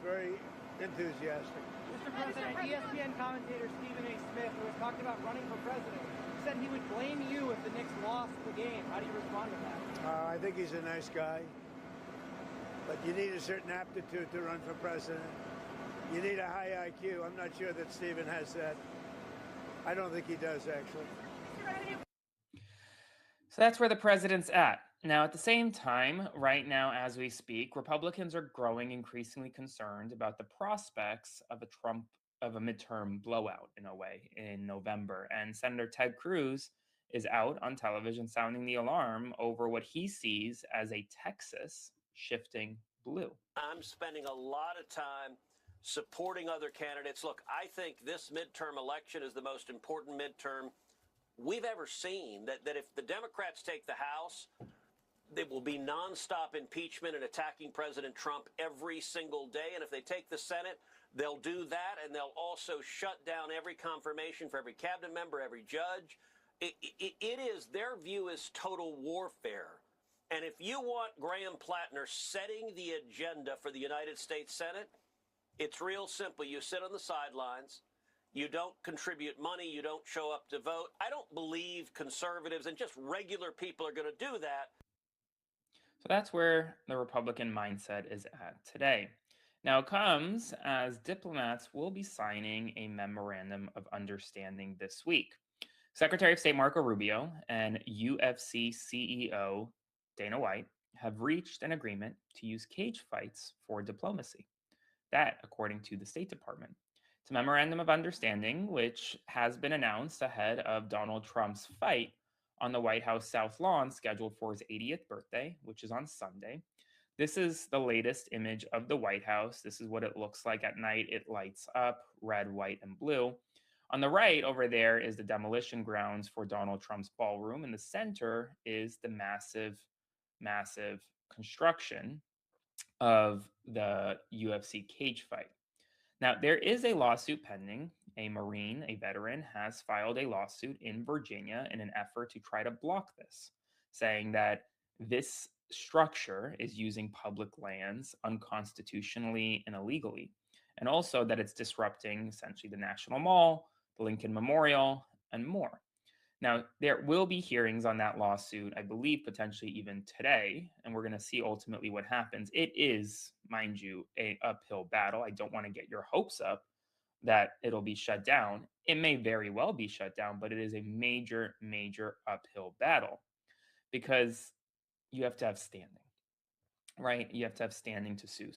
very enthusiastic. Mr. President, ESPN commentator Stephen A. Smith, who was talking about running for president, said he would blame you if the Knicks lost the game. How do you respond to that? I think he's a nice guy, but you need a certain aptitude to run for president. You need a high IQ. I'm not sure that Stephen has that. I don't think he does, actually. So that's where the president's at. Now, at the same time, right now as we speak, Republicans are growing increasingly concerned about the prospects of a midterm blowout in a way in November. And Senator Ted Cruz is out on television sounding the alarm over what he sees as a Texas shifting blue. I'm spending a lot of time supporting other candidates. Look, I think this midterm election is the most important midterm we've ever seen. That if the Democrats take the House, there will be nonstop impeachment and attacking President Trump every single day. And if they take the Senate, they'll do that. And they'll also shut down every confirmation for every cabinet member, every judge. Their view is total warfare. And if you want Graham Plattner setting the agenda for the United States Senate, it's real simple. You sit on the sidelines. You don't contribute money. You don't show up to vote. I don't believe conservatives and just regular people are going to do that. So that's where the Republican mindset is at today. Now it comes as diplomats will be signing a memorandum of understanding this week. Secretary of State Marco Rubio and UFC CEO Dana White have reached an agreement to use cage fights for diplomacy. That, according to the State Department. It's a memorandum of understanding, which has been announced ahead of Donald Trump's fight on the White House South Lawn, scheduled for his 80th birthday, which is on Sunday. This is the latest image of the White House. This is what it looks like at night. It lights up red, white, and blue. On the right over there is the demolition grounds for Donald Trump's ballroom. In the center is the massive, massive construction of the UFC cage fight. Now, there is a lawsuit pending. A Marine, a veteran, has filed a lawsuit in Virginia in an effort to try to block this, saying that this structure is using public lands unconstitutionally and illegally, and also that it's disrupting essentially the National Mall, the Lincoln Memorial, and more. Now, there will be hearings on that lawsuit, I believe, potentially even today, and we're going to see ultimately what happens. It is, mind you, an uphill battle. I don't want to get your hopes up that it'll be shut down. It may very well be shut down, but it is a major, major uphill battle because you have to have standing, right? You have to have standing to sue.